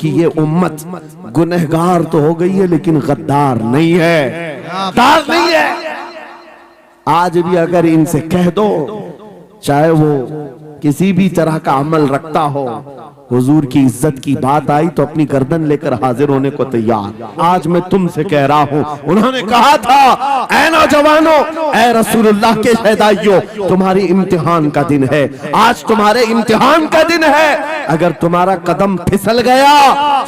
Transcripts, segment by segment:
की ये उम्मत गुनहगार तो हो गई है लेकिन गद्दार नहीं है, गद्दार नहीं है। आज भी अगर इनसे कह दो, चाहे वो किसी भी तरह का अमल रखता हो, हुजूर की इज्जत की बात आई तो अपनी गर्दन लेकर हाजिर होने को तैयार। आज मैं तुमसे कह रहा हूँ, उन्होंने कहा था, ऐ नौजवानों, ऐ रसूलुल्लाह के शहदाइयों, तुम्हारी इम्तिहान का दिन है, आज तुम्हारे इम्तिहान का दिन है। अगर तुम्हारा कदम फिसल गया,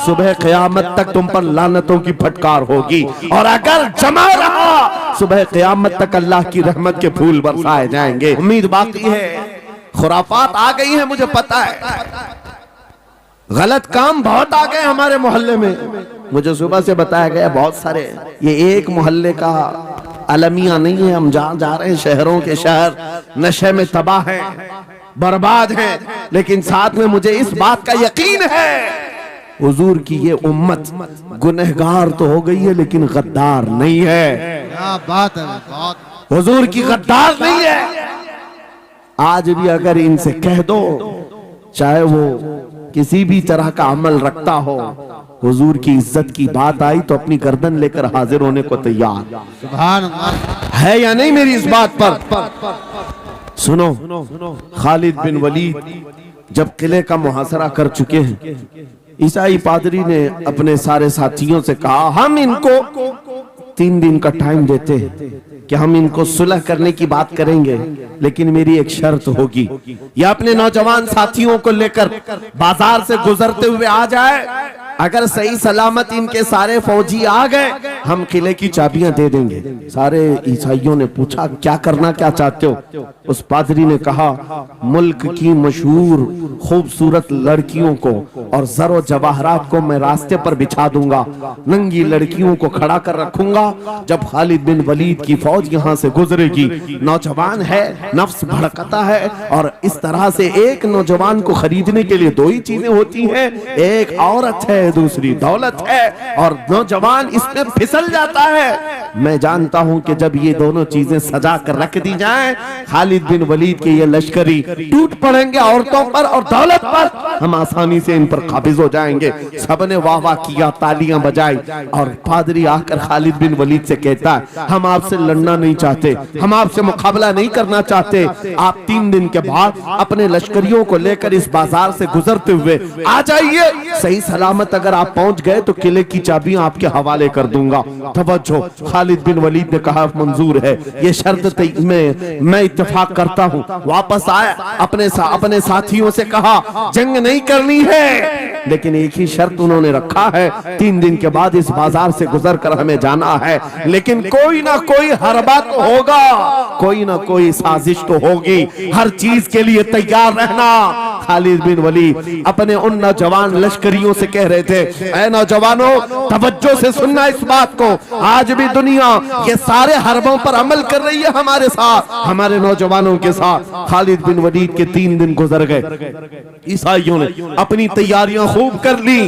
सुबह क़यामत तक तुम पर लानतों की फटकार होगी, और अगर जमा रहा, सुबह क़यामत तक अल्लाह की रहमत के फूल बरसाए जाएंगे। उम्मीद बाकी है, खुराफात आ गई है, मुझे पता है, गलत काम बहुत आ गए हमारे मोहल्ले में। मुझे सुबह से बताया गया बहुत सारे, ये एक मोहल्ले का अलमिया नहीं है, हम जहाँ जा रहे हैं शहरों के शहर नशे में तबाह हैं, बर्बाद हैं, लेकिन साथ में मुझे इस बात का यकीन है, हुजूर की ये उम्मत गुनहगार तो हो गई है लेकिन गद्दार नहीं है। क्या बात है, बहुत हुजूर की गद्दार नहीं है। आज भी अगर इनसे कह दो, चाहे वो किसी भी तरह का अमल रखता हो, हुजूर की इज्जत की बात आई तो अपनी गर्दन लेकर हाजिर होने को तैयार। सुभान अल्लाह। है या नहीं मेरी इस बात पर? सुनो, खालिद बिन वलीद जब किले का मुहासरा कर चुके हैं, ईसाई पादरी ने अपने सारे साथियों से कहा, हम इनको 3 दिन का टाइम देते हैं कि हम इनको सुलह करने की बात करेंगे, लेकिन मेरी एक शर्त होगी, या अपने नौजवान साथियों को लेकर बाजार से गुजरते हुए आ जाए, अगर सही सलामत इनके सारे फौजी आ गए, हम किले की चाबियां दे देंगे। सारे ईसाइयों ने पूछा, क्या करना क्या चाहते हो? उस पादरी ने कहा, मुल्क की मशहूर खूबसूरत लड़कियों को और जरो जवाहरात को मैं रास्ते पर बिछा दूंगा, नंगी लड़कियों को खड़ा कर रखूंगा, जब खालिद बिन वलीद की फौज यहाँ से गुजरेगी, नौजवान है, नफ्स भड़कता है, और इस तरह से एक नौजवान को खरीदने के लिए 2 ही चीजें होती हैं, एक औरत है, दूसरी दौलत है, और नौजवान इसमें फिसल जाता है। मैं जानता हूं कि जब ये दोनों चीजें सजा कर रख दी जाएं, खालिद बिन वलीद के ये लश्करी टूट पड़ेंगे औरतों पर और दौलत पर, हम आसानी से इन पर काबिज हो जाएंगे। सबने वाह वाह किया, तालियां बजाई, और पादरी आकर खालिद बिन वलीद से कहता है, हम आपसे लड़ना नहीं चाहते, हम आपसे मुकाबला नहीं करना चाहते, आप 3 दिन के बाद अपने लश्करियों को लेकर इस बाजार से गुजरते हुए आ जाइए, सही सलामत अगर आप पहुंच गए तो किले की चाबियां आपके हवाले कर दूंगा। तवज्जो, खालिद बिन वलीद ने कहा, मंजूर है, ये शर्त मैं इत्तेफाक करता हूं। वापस आया, अपने साथियों से कहा, जंग नहीं करनी है, लेकिन एक ही शर्त उन्होंने रखा है, 3 दिन के बाद इस बाजार से गुजर कर हमें जाना है, लेकिन कोई ना कोई हरबा तो होगा, कोई ना कोई साजिश तो होगी, हर चीज के लिए तैयार रहना। खालिद बिन वलीद अपने उन नौजवान लश्करियों से कह रहे थे, ऐ नौजवानों, तवज्जो से सुनना इस बात को, आज भी दुनिया ये सारे हरबों पर अमल कर रही है हमारे साथ, हमारे नौजवानों के साथ। खालिद बिन वलीद के 3 दिन गुजर गए, ईसाइयों ने अपनी तैयारियां खूब कर ली,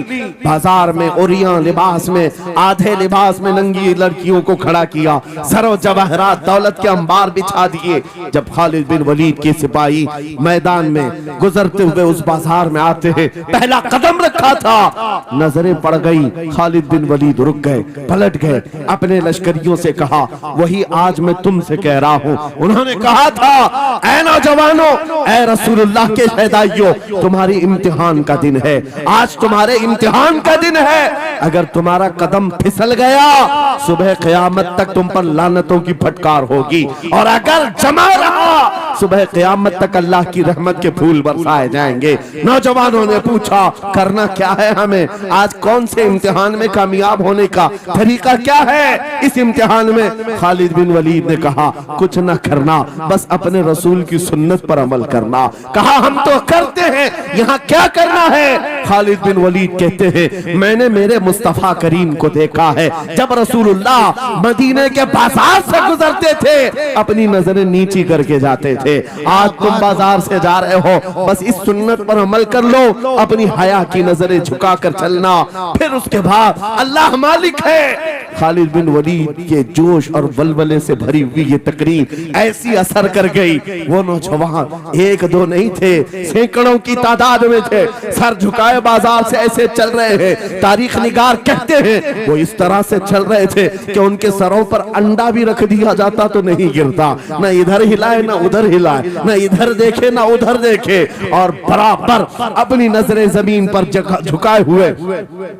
बाजार में ओरियां लिबास में, आधे लिबास में नंगी लड़कियों को खड़ा किया, सरो जवाहरात दौलत के अंबार बिछा दिए। जब खालिद बिन वलीद के सिपाही मैदान में गुजरते हुए उस बाजार में आते हैं, पहला कदम रखा था, नजरें पड़ गई, खालिद बिन वलीद रुक गए, पलट गए, अपने लश्करियों से कहा, वही आज मैं तुमसे कह रहा हूं, उन्होंने कहा था, ऐ नौजवानों, ऐ रसूलुल्लाह के शहदाइयों, तुम्हारी इम्तिहान का दिन है, आज तुम्हारे इम्तिहान का दिन है। अगर तुम्हारा कदम फिसल गया, सुबह क़यामत तक तुम पर लानतों की फटकार होगी, और अगर जमा रहा, सुबह क़यामत तक अल्लाह की रहमत के फूल बरसाए जाएंगे। नौजवानों ने पूछा, करना क्या है हमें, आज कौन से इम्तिहान में कामयाब होने का तरीका क्या है इस इम्तिहान में? खालिद बिन वलीद ने कहा, कुछ न करना, बस अपने रसूल की सुन्नत पर अमल करना। कहा, हम तो करते हैं, यहाँ क्या करना है? खालिद बिन वलीद कहते हैं, मैंने मेरे मुस्तफा करीम को देखा है, जब रसूलुल्लाह मदीने के बाजार से गुजरते थे, अपनी नजरें नीची करके जाते थे, थे। आज तुम बाजार से जा रहे हो, बस इस सुन्नत पर अमल कर लो, अपनी हया की नजरें झुकाकर चलना, फिर उसके बाद अल्लाह मालिक है। खालिद बिन वलीद के जोश और वलवले से भरी हुई ये तकरीर ऐसी असर कर गई। वो नौजवान एक दो नहीं थे, सैकड़ों की तादाद में थे, सर झुकाए बाजार से ऐसे चल रहे हैं। तारीख निगार कहते हैं वो इस तरह से चल रहे थे कि उनके सरों पर अंडा भी रख दिया जाता तो नहीं गिरता, न इधर हिलाए न उधर हिलाए, न इधर देखे न उधर देखे, और बराबर अपनी नजरें जमीन पर झुकाए हुए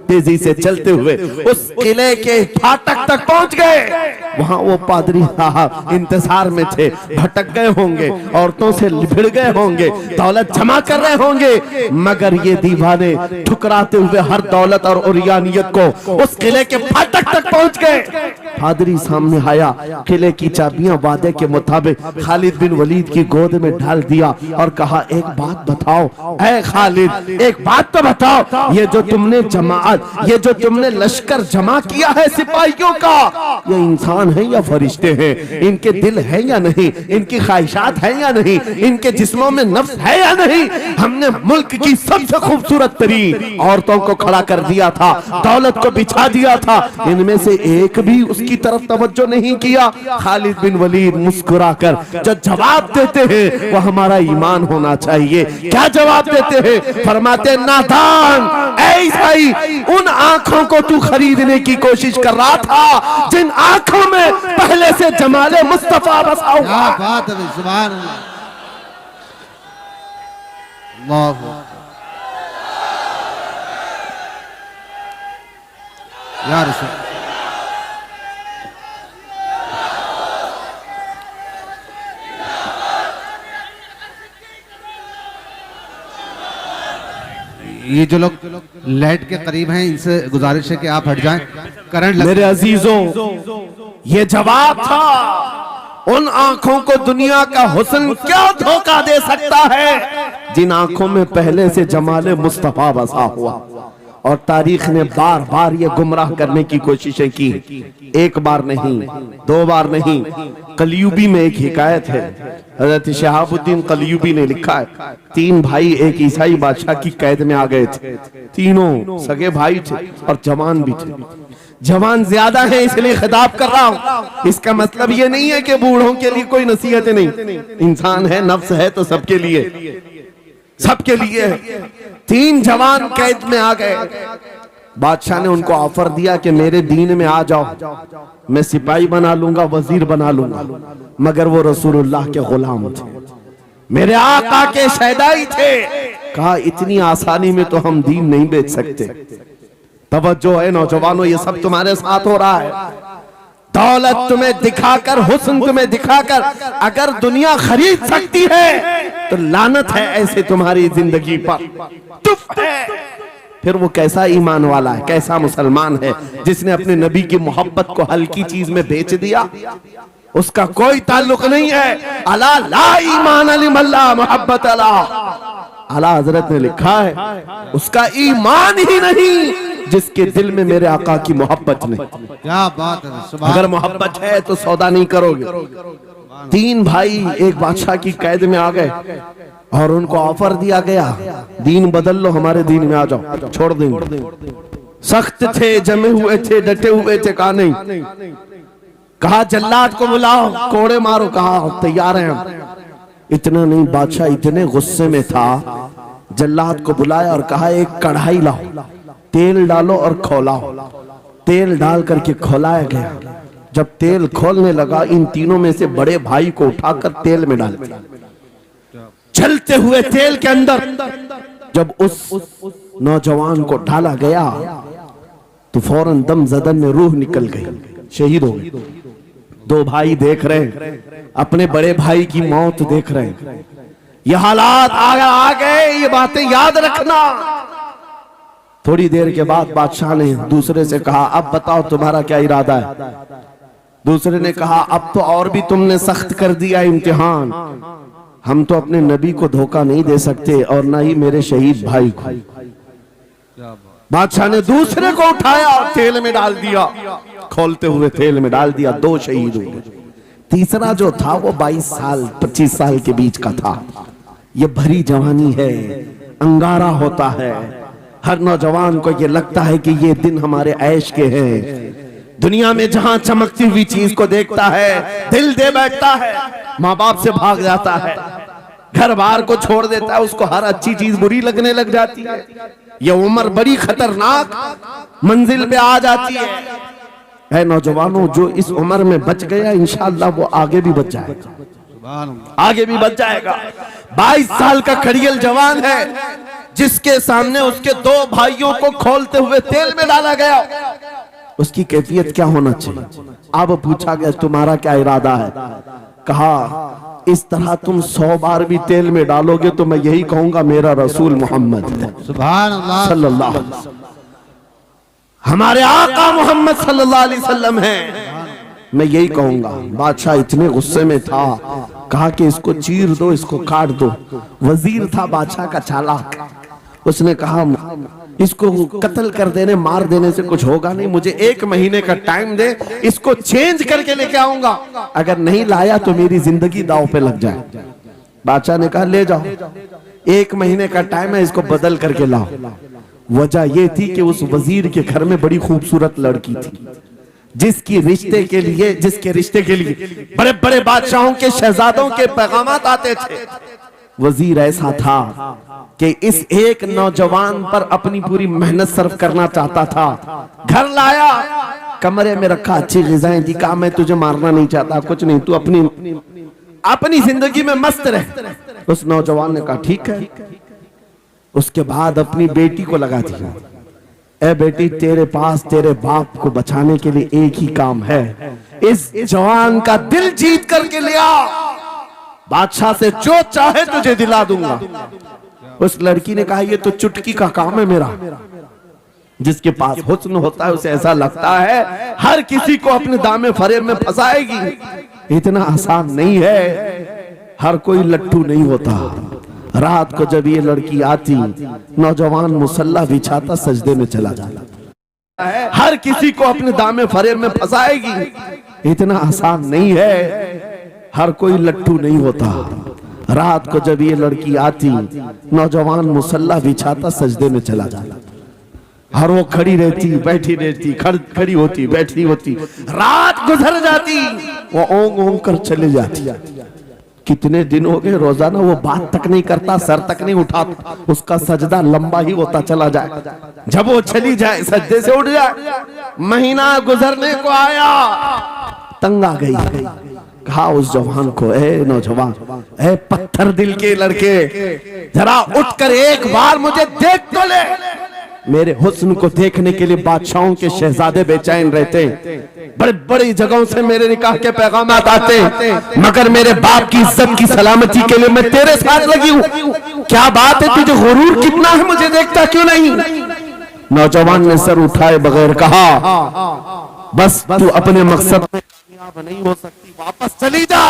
तेजी से चलते हुए उस किले के फाटक तक पहुंच गए। वहां वो पादरी साहब इंतजार में थे, भटक गए होंगे, औरतों से भिड़ गए होंगे, दौलत जमा कर रहे होंगे, मगर ये दीवाने ठुकराते हुए हर दौलत और उरियानियत को उस किले के फाटक तक पहुंच गए। पादरी सामने आया, किले की चाबियां वादे के मुताबिक खालिद बिन वलीद की गोद में डाल दिया और कहा, एक बात बताओ ऐ खालिद, एक बात तो बताओ, ये जो तुमने जमात, ये जो तुमने लश्कर जमा किया है सिपाहियों का, ये इंसान है या फरिश्ते हैं? इनके दिल है या नहीं? इनकी ख्वाहिशात है या नहीं? इनके जिस्मों में नफ्स है या नहीं? हमने मुल्क की सबसे खूबसूरत तरीन औरतों को खड़ा कर दिया था, दौलत को बिछा दिया था, इनमें से एक भी उसकी तरफ तवज्जो नहीं किया। खालिद बिन वलीद मुस्कुराकर जो जवाब देते हैं वो हमारा ईमान होना चाहिए। क्या जवाब देते हैं? फरमाते, नादान ऐसा ही उन आंखों को तू खरीदने की कोशिश कर रहा था जिन आंखों में पहले से जमाले मुस्तफा बसा हुआ। क्या बात है, सुभान अल्लाह, अल्लाह या रसूल। ये जो लोग लाइट के करीब हैं, इनसे गुजारिश है कि आप हट जाएं, करंट लग। मेरे अजीजों, ये जवाब था उन आंखों को दुनिया का हुस्न क्या धोखा दे सकता है जिन आंखों में पहले से जमाले मुस्तफा बसा हुआ। और तारीख ने बार बार ये गुमराह करने की कोशिशें की, एक बार नहीं, दो बार नहीं। कलयुबी में एक हिकायत है, हजरत शहाबुद्दीन कलयुबी ने लिखा है, तीन भाई एक ईसाई बादशाह की कैद में आ गए थे। तीनों सगे भाई थे और जवान भी थे। जवान ज्यादा है इसलिए खिताब कर रहा हूं, इसका मतलब ये नहीं है कि बूढ़ों के लिए कोई नसीहतें नहीं। इंसान है, नफ्स है, तो सबके लिए, सबके लिए। तीन जवान कैद में आ गए। बादशाह ने उनको ऑफर दिया कि मेरे दीन में आ जाओ, मैं सिपाही बना लूंगा, वजीर बना लूंगा, मगर वो रसूलुल्लाह के गुलाम थे, मेरे आका के शहदाई थे। कहा, इतनी आसानी में तो हम दीन नहीं बेच सकते। तवज्जो है नौजवानों, ये सब तुम्हारे साथ हो रहा है। दौलत तुम्हें दिखाकर, हुस्न तुम्हें दिखाकर अगर दुनिया खरीद सकती है तो लानत है ऐसे तुम्हारी जिंदगी पर। चुप है। फिर वो कैसा ईमान वाला है, कैसा मुसलमान है जिसने अपने नबी की मोहब्बत को हल्की चीज में बेच दिया? उसका कोई ताल्लुक नहीं है। अला ला ईमान लिमल्ला मोहब्बत अला। आला हजरत ने लिखा है, उसका ईमान ही नहीं जिसके दिल में मेरे आका की मोहब्बत नहीं। क्या बात है, अगर मोहब्बत है तो सौदा नहीं करोगे। तीन भाई एक बादशाह की कैद में आ गए और उनको ऑफर दिया गया, दीन बदल लो, हमारे दीन में आ जाओ, छोड़ देंगे। सख्त थे, जमे हुए थे, डटे हुए थे। कहा नहीं, कहा जल्लाद को बुलाओ, कोड़े मारो। कहा तैयार हैं हम। इतना नहीं, बादशाह इतने गुस्से में था, जल्लाद को बुलाया और कहा एक कढ़ाई लाओ, तेल डालो और खौलाओ। तेल डाल करके खौलाया गया। जब तेल खोलने लगा, इन तीनों में से बड़े भाई को उठाकर तेल में डाल दिया। चलते हुए तेल के अंदर जब उस नौजवान को डाला गया तो फौरन दम जदन में रूह निकल गई, शहीद हो गई। दो भाई देख रहे हैं, अपने बड़े भाई की मौत देख रहे हैं। ये हालात आ गए, ये बातें याद रखना। थोड़ी देर के बाद बादशाह ने दूसरे से कहा, अब बताओ तुम्हारा क्या इरादा है? दूसरे ने कहा, अब तो और भी तुमने सख्त कर दिया इम्तिहान, हम तो अपने नबी को धोखा नहीं दे सकते और ना ही मेरे शहीद भाई को। बादशाह ने दूसरे को उठाया और तेल में डाल दिया, खोलते हुए तेल में डाल दिया। दो शहीद हो गए। तीसरा जो था वो 22 साल 25 साल के बीच का था। ये भरी जवानी है, अंगारा होता है। हर नौजवान को ये लगता है कि ये दिन हमारे ऐश के हैं। दुनिया में जहां चमकती हुई चीज को देखता है दिल दे बैठता है, माँ बाप से भाग जाता है, घर बार को छोड़ देता है, उसको हर अच्छी चीज बुरी लगने लग जाती है। ये उम्र बड़ी खतरनाक मंजिल पे आ जाती है। नौजवानों, जो इस उम्र में बच गया इंशाअल्लाह वो आगे भी बच जाएगा, आगे भी बच जाएगा। 22 साल का खड़ियल जवान है जिसके सामने उसके 2 भाइयों को खोलते हुए तेल में डाला गया। उसकी कैफियत क्या होना चाहिए? अब पूछा गया तुम्हारा क्या इरादा है? कहा इस तरह तुम 100 बार भी तेल में डालोगे तो मैं यही कहूंगा मेरा रसूल मोहम्मद सुभान अल्लाह सल्लल्लाहु अलैहि वसल्लम, हमारे आका मोहम्मद सल्लल्लाहु अलैहि वसल्लम है, मैं यही कहूंगा। बादशाह इतने गुस्से में था, कहा कि इसको चीर दो, इसको काट दो। वजीर था बादशाह का चालाक, उसने कहा इसको कत्ल कर देने मार देने से कुछ होगा नहीं, मुझे 1 महीने का टाइम दे, इसको चेंज करके लेके आऊंगा, अगर नहीं लाया तो मेरी जिंदगी दांव पे लग जाए। बादशाह ने कहा ले जाओ, 1 महीने का टाइम है, इसको बदल करके लाओ। वजह यह थी कि उस वजीर के घर में बड़ी खूबसूरत लड़की थी जिसके रिश्ते के लिए बड़े बड़े बादशाहों के शहजादों के पैगामात आते थे। वजीर ऐसा था कि इस एक नौजवान पर अपनी पूरी मेहनत सर्व करना चाहता था। घर लाया, कमरे में रखा, अच्छी ग़िज़ाएं दी, कहा मैं तुझे मारना नहीं चाहता, कुछ नहीं, तू अपनी जिंदगी में मस्त रह। उस नौजवान ने कहा ठीक है। उसके बाद अपनी बेटी को लगा दिया, ए बेटी तेरे पास तेरे बाप को बचाने के लिए एक ही काम है, इस जवान का दिल जीत करके ले आ, बादशाह से जो चाहे तुझे दिला दूंगा। उस लड़की ने कहा ये तो चुटकी का काम है मेरा। जिसके पास हुस्न होता है उसे ऐसा लगता है हर किसी को अपने दामे फरेब में फंसाएगी। इतना आसान नहीं है, हर कोई लट्टू नहीं होता। रात को जब ये लड़की आती, नौजवान मुसल्ला बिछाता सजदे में चला जाता। हर किसी को अपने दामे फरेब में फंसाएगी। इतना आसान नहीं है, हर कोई लट्टू नहीं होता। रात को जब ये लड़की आती, नौजवान मुसल्ला बिछाता सजदे में चला जाता। हर वो खड़ी रहती बैठी रहती, खड़ी होती बैठी होती, रात गुजर जाती, वो ओंग ओंग कर चले जाती। कितने दिन हो गए, रोजाना वो बात तक नहीं करता, सर तक नहीं उठाता, उसका सजदा लंबा ही होता चला जाए। जब वो चली जाए सजदे से उठ जाए। महीना गुजरने को आया, तंग आ गई, कहा उस जवान को, ए नौजवान, ए पत्थर दिल के लड़के, जरा उठकर एक बार मुझे देख तो ले। मेरे हुस्न को देखने के लिए बादशाहों के शहजादे बेचैन रहते, बड़े बड़ी जगहों से मेरे निकाह के पैगाम आते, मगर मेरे बाप की इज्जत की सलामती के लिए मैं तेरे साथ लगी हूँ। क्या बात है, तुझे गुरूर कितना है, मुझे देखता क्यों नहीं? नौजवान ने सर उठाए बगैर कहा बस तू अपने मकसद में कामयाब नहीं हो सकती, वापस चली जा,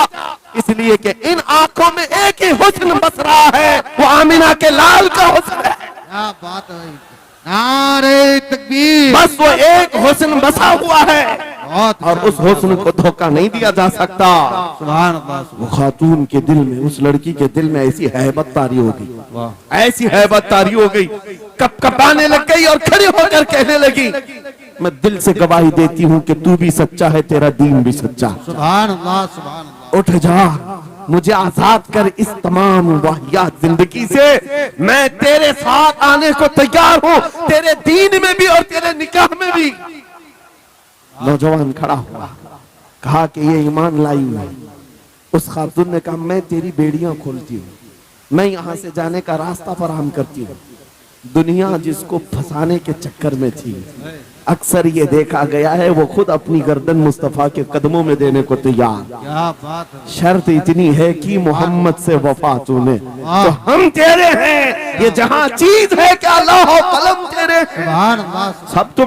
इसलिए कि इन आंखों में एक ही हुस्न बस रहा है, वो आमिना के लाल का हुस्न है। क्या बात है, नारे तकबीर, बस वो एक हुस्न बसा हुआ है और उस हुस्न को धोखा नहीं दिया जा सकता। सुभान अल्लाह। वो खातून के दिल में, उस लड़की के दिल में ऐसी हैबत तारी हो गई, ऐसी हैबत तारी हो गई, कपकपाने लग गई और खड़ी होकर कहने लगी, मैं दिल से गवाही देती हूँ कि तू भी सच्चा है, तेरा दीन भी सच्चा। सुभान अल्लाह, सुभान अल्लाह। उठ जा, मुझे आजाद कर इस तमाम वाहियात जिंदगी से, मैं तेरे साथ आने को तैयार हूँ, तेरे दीन में भी और तेरे निकाह में भी। नौजवान खड़ा हुआ, कहा कि ये ईमान लाई हूं। उस खातून ने कहा मैं तेरी बेड़ियां खोलती हूँ, मैं यहाँ से जाने का रास्ता फराहम करती हूँ। दुनिया जिसको फंसाने के चक्कर में थी, अक्सर ये देखा गया है वो खुद अपनी गर्दन मुस्तफा के कदमों में देने को तैयार। क्या बात है। शर्त इतनी है कि मोहम्मद से वफा तूने, तो हम तेरे हैं, ये जहां चीज है क्या लौह कलम तेरे, सुभान अल्लाह। सब तो